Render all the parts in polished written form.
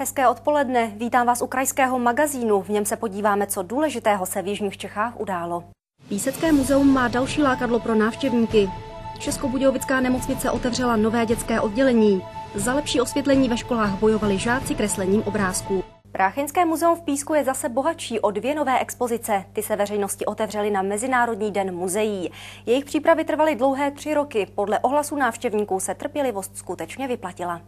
Hezké odpoledne, vítám vás u krajského magazínu, v něm se podíváme, co důležitého se v jižních Čechách událo. Písecké muzeum má další lákadlo pro návštěvníky. Českobudějovická nemocnice otevřela nové dětské oddělení. Za lepší osvětlení ve školách bojovali žáci kreslením obrázků. Prácheňské muzeum v Písku je zase bohatší o 2 nové expozice. Ty se veřejnosti otevřely na Mezinárodní den muzeí. Jejich přípravy trvaly dlouhé 3 roky. Podle ohlasů návštěvníků se trpělivost skutečně vyplatila.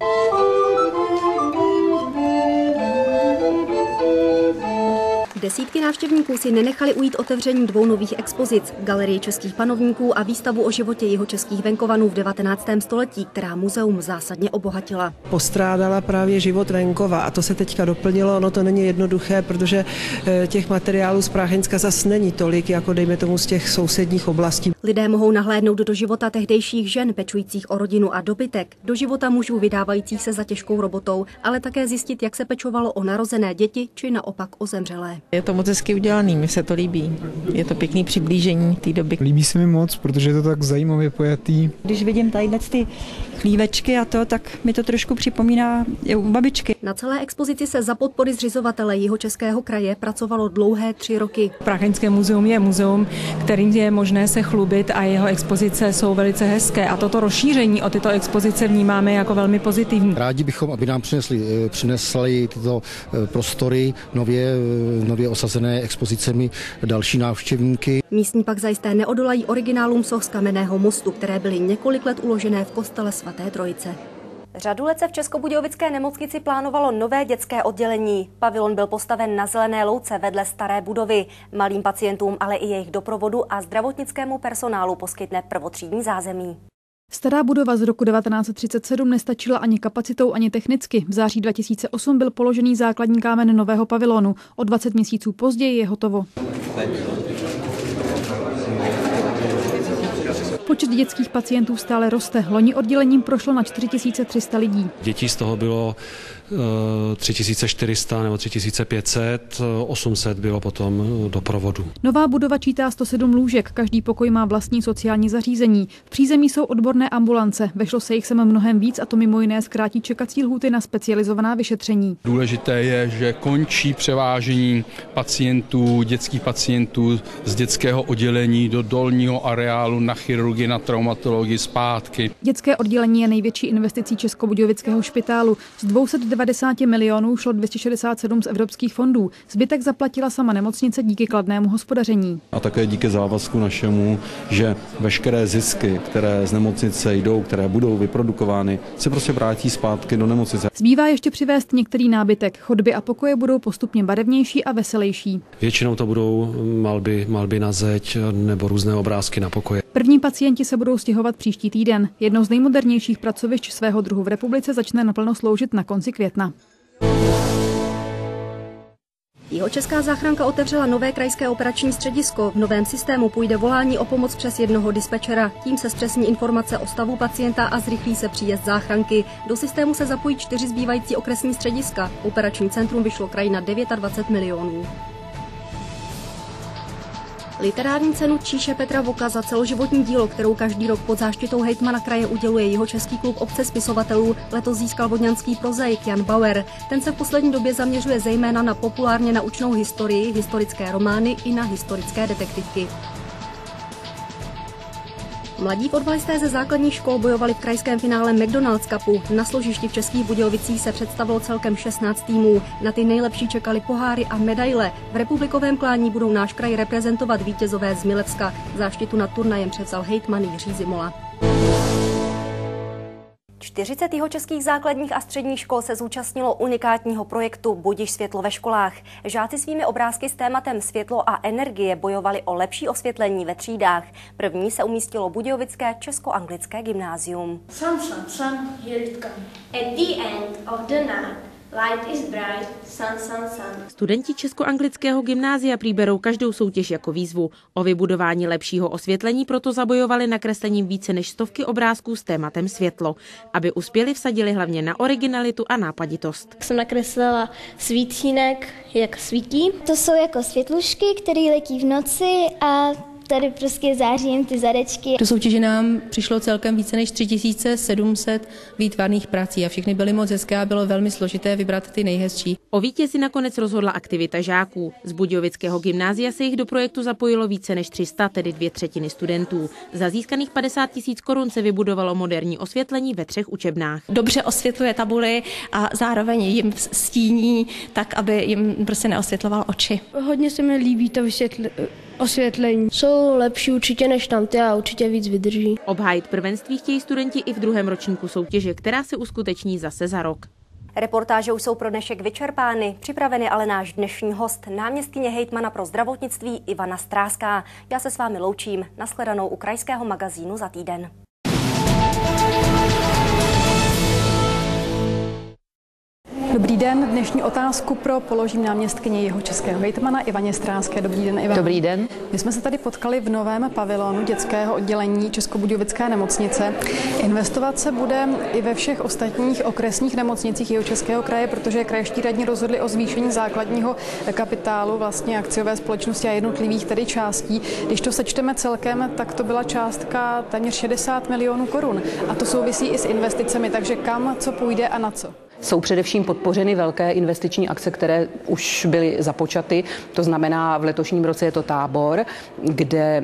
Desítky návštěvníků si nenechali ujít otevření 2 nových expozic, galerii českých panovníků a výstavu o životě jihočeských venkovanů v 19. století, která muzeum zásadně obohatila. Postrádala právě život venkova a to se teďka doplnilo, ono to není jednoduché, protože těch materiálů z Prácheňska zas není tolik, jako dejme tomu z těch sousedních oblastí. Lidé mohou nahlédnout do života tehdejších žen pečujících o rodinu a dobytek, do života mužů vydávajících se za těžkou robotou, ale také zjistit, jak se pečovalo o narozené děti či naopak o zemřelé. Je to moc hezky udělaný, mi se to líbí. Je to pěkný přiblížení té doby. Líbí se mi moc, protože je to tak zajímavě pojatý. Když vidím tadyhle ty chlívečky a to, tak mi to trošku připomíná u babičky. Na celé expozici se za podpory zřizovatele Jihočeského kraje pracovalo dlouhé 3 roky. Prácheňské muzeum je muzeum, kterým je možné se chlubit a jeho expozice jsou velice hezké a toto rozšíření o tyto expozice vnímáme jako velmi pozitivní. Rádi bychom, aby nám přinesli tyto prostory nově osazené expozicemi další návštěvníky. Místní pak zajisté neodolají originálům soch z kamenného mostu, které byly několik let uložené v kostele svaté Trojice. Řadu let se v Českobudějovické nemocnici plánovalo nové dětské oddělení. Pavilon byl postaven na zelené louce vedle staré budovy. Malým pacientům, ale i jejich doprovodu a zdravotnickému personálu poskytne prvotřídní zázemí. Stará budova z roku 1937 nestačila ani kapacitou, ani technicky. V září 2008 byl položený základní kámen nového pavilonu. O 20 měsíců později je hotovo. Počet dětských pacientů stále roste. Loni oddělením prošlo na 4300 lidí. Dětí z toho bylo 3400 nebo 3500, 800 bylo potom doprovodu. Nová budova čítá 107 lůžek, každý pokoj má vlastní sociální zařízení. V přízemí jsou odborné ambulance, vešlo se jich sem mnohem víc a to mimo jiné zkrátí čekací lhůty na specializovaná vyšetření. Důležité je, že končí převážení pacientů, dětských pacientů z dětského oddělení do dolního areálu na chirurgii, na traumatologii zpátky. Dětské oddělení je největší investicí Českobudějovického špitálu. Z 290 milionů šlo 267 z evropských fondů. Zbytek zaplatila sama nemocnice díky kladnému hospodaření. A také díky závazku našemu, že veškeré zisky, které z nemocnice jdou, které budou vyprodukovány, se prostě vrátí zpátky do nemocnice. Zbývá ještě přivést některý nábytek. Chodby a pokoje budou postupně barevnější a veselější. Většinou to budou malby na zeď nebo různé obrázky na pokoje. První pacienti se budou stěhovat příští týden. Jedno z nejmodernějších pracovišť svého druhu v republice začne naplno sloužit na konci května. Jihočeská záchranka otevřela nové krajské operační středisko. V novém systému půjde volání o pomoc přes jednoho dispečera. Tím se zpřesní informace o stavu pacienta a zrychlí se příjezd záchranky. Do systému se zapojí 4 zbývající okresní střediska. Operační centrum vyšlo kraji na 29 milionů. Literární cenu Číše Petra Voka za celoživotní dílo, kterou každý rok pod záštitou hejtmana kraje uděluje Jihočeský klub obce spisovatelů, letos získal vodňanský prozaik Jan Bauer. Ten se v poslední době zaměřuje zejména na populárně naučnou historii, historické romány i na historické detektivky. Mladí fotbalisté ze základních škol bojovali v krajském finále McDonald's Cupu. Na složišti v Českých Budějovicích se představilo celkem 16 týmů. Na ty nejlepší čekali poháry a medaile. V republikovém klání budou náš kraj reprezentovat vítězové z Milevska. Záštitu nad turnajem převzal hejtman Jiří Zimola. 40 jihočeských základních a středních škol se zúčastnilo unikátního projektu Budiš světlo ve školách. Žáci svými obrázky s tématem světlo a energie bojovali o lepší osvětlení ve třídách. První se umístilo budějovické česko-anglické gymnázium. Sun, sun, sun, here it comes. At the end of the night, light is bright, sun, sun, sun. Studenti česko-anglického gymnázia přiberou každou soutěž jako výzvu. O vybudování lepšího osvětlení proto zabojovali nakreslením více než 100 obrázků s tématem světlo. Aby uspěli, vsadili hlavně na originalitu a nápaditost. Jsem nakreslila svítínek, jak svítí. To jsou jako světlušky, které letí v noci a tady prostě zářím ty zadečky. Do soutěže nám přišlo celkem více než 3700 výtvarných prací a všechny byly moc hezké a bylo velmi složité vybrat ty nejhezčí. O vítězi nakonec rozhodla aktivita žáků. Z Budějovického gymnázia se jich do projektu zapojilo více než 300, tedy 2/3 studentů. Za získaných 50 000 korun se vybudovalo moderní osvětlení ve 3 učebnách. Dobře osvětluje tabuly a zároveň jim stíní tak, aby jim prostě neosvětloval oči. Hodně se mi líbí to osvětlení. Jsou lepší určitě než tamty a určitě víc vydrží. Obhájit prvenství chtějí studenti i v 2. ročníku soutěže, která se uskuteční zase za rok. Reportáže už jsou pro dnešek vyčerpány, připraveny ale náš dnešní host, náměstkyně hejtmana pro zdravotnictví Ivana Stráská. Já se s vámi loučím, nashledanou u Krajského magazínu za týden. Dobrý den, dnešní otázku položím náměstkyni jihočeského hejtmana Ivaně Stráské. Dobrý den, Ivana. Dobrý den. My jsme se tady potkali v novém pavilonu dětského oddělení Českobudějovické nemocnice. Investovat se bude i ve všech ostatních okresních nemocnicích Jihočeského kraje, protože krajští radní rozhodli o zvýšení základního kapitálu vlastně akciové společnosti a jednotlivých tedy částí. Když to sečteme celkem, tak to byla částka téměř 60 milionů korun. A to souvisí i s investicemi, takže kam, co půjde a na co? Jsou především podpořeny velké investiční akce, které už byly započaty. To znamená, v letošním roce je to Tábor, kde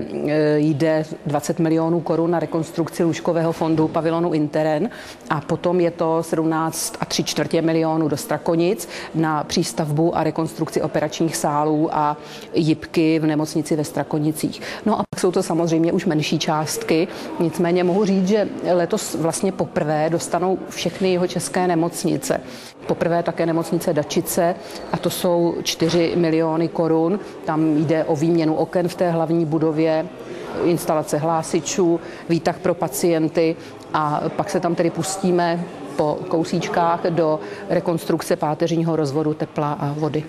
jde 20 milionů korun na rekonstrukci lůžkového fondu pavilonu Interen a potom je to 17 3/4 milionů do Strakonic na přístavbu a rekonstrukci operačních sálů a jipky v nemocnici ve Strakonicích. No a pak jsou to samozřejmě už menší částky, nicméně mohu říct, že letos vlastně poprvé dostanou všechny jihočeské nemocnice. Poprvé také nemocnice Dačice a to jsou 4 miliony korun. Tam jde o výměnu oken v té hlavní budově, instalace hlásičů, výtah pro pacienty a pak se tam tedy pustíme po kousíčkách do rekonstrukce páteřního rozvodu tepla a vody.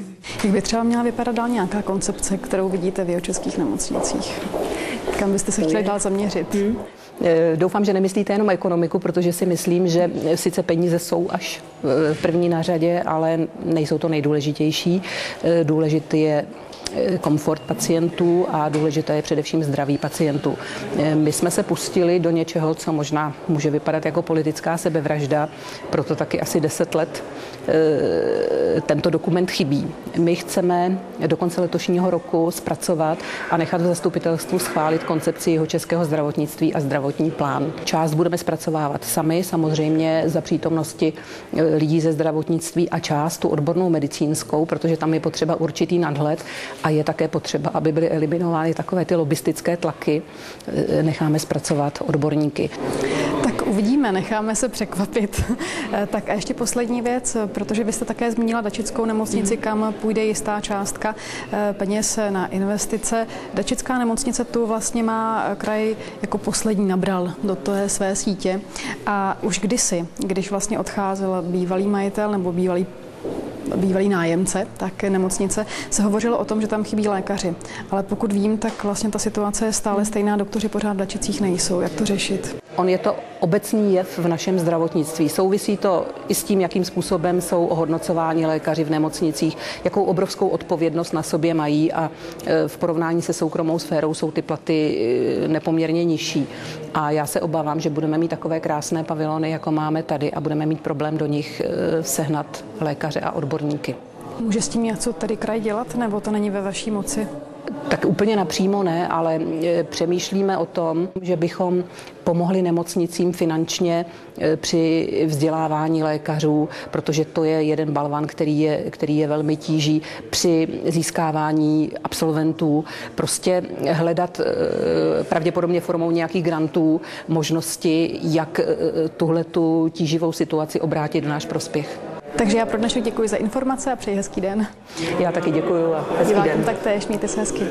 Jak by třeba měla vypadat dál nějaká koncepce, kterou vidíte v jihočeských nemocnicích? Kam byste se chtěli dál zaměřit? Doufám, že nemyslíte jenom ekonomiku, protože si myslím, že sice peníze jsou až první na řadě, ale nejsou to nejdůležitější. Důležitý je komfort pacientů a důležité je především zdraví pacientů. My jsme se pustili do něčeho, co možná může vypadat jako politická sebevražda, proto taky asi 10 let tento dokument chybí. My chceme do konce letošního roku zpracovat a nechat v zastupitelstvu schválit koncepci jihočeského zdravotnictví a zdravotní plán. Část budeme zpracovávat sami, samozřejmě za přítomnosti lidí ze zdravotnictví a část tu odbornou medicínskou, protože tam je potřeba určitý nadhled a je také potřeba, aby byly eliminovány takové ty lobistické tlaky. Necháme zpracovat odborníky. Tak uvidíme, necháme se překvapit. Tak a ještě poslední věc, protože vy jste také zmínila Dačickou nemocnici, kam půjde jistá částka peněz na investice. Dačická nemocnice tu vlastně má kraj jako poslední nabral do té své sítě a už kdysi, když vlastně odcházel bývalý majitel nebo bývalý nájemce, tak nemocnice, se hovořilo o tom, že tam chybí lékaři. Ale pokud vím, tak vlastně ta situace je stále stejná, doktoři pořád v Dačicích nejsou. Jak to řešit? On je to obecný jev v našem zdravotnictví. Souvisí to i s tím, jakým způsobem jsou ohodnocováni lékaři v nemocnicích, jakou obrovskou odpovědnost na sobě mají a v porovnání se soukromou sférou jsou ty platy nepoměrně nižší. A já se obávám, že budeme mít takové krásné pavilony, jako máme tady a budeme mít problém do nich sehnat lékaře a odborníky. Může s tím něco tady kraj dělat, nebo to není ve vaší moci? Tak úplně napřímo ne, ale přemýšlíme o tom, že bychom pomohli nemocnicím finančně při vzdělávání lékařů, protože to je jeden balvan, který je velmi tíží při získávání absolventů. Prostě hledat pravděpodobně formou nějakých grantů možnosti, jak tuhletu tíživou situaci obrátit v náš prospěch. Takže já pro dnešek děkuji za informace a přeji hezký den. Já taky děkuji a hezký den. Tak též, mějte se hezky.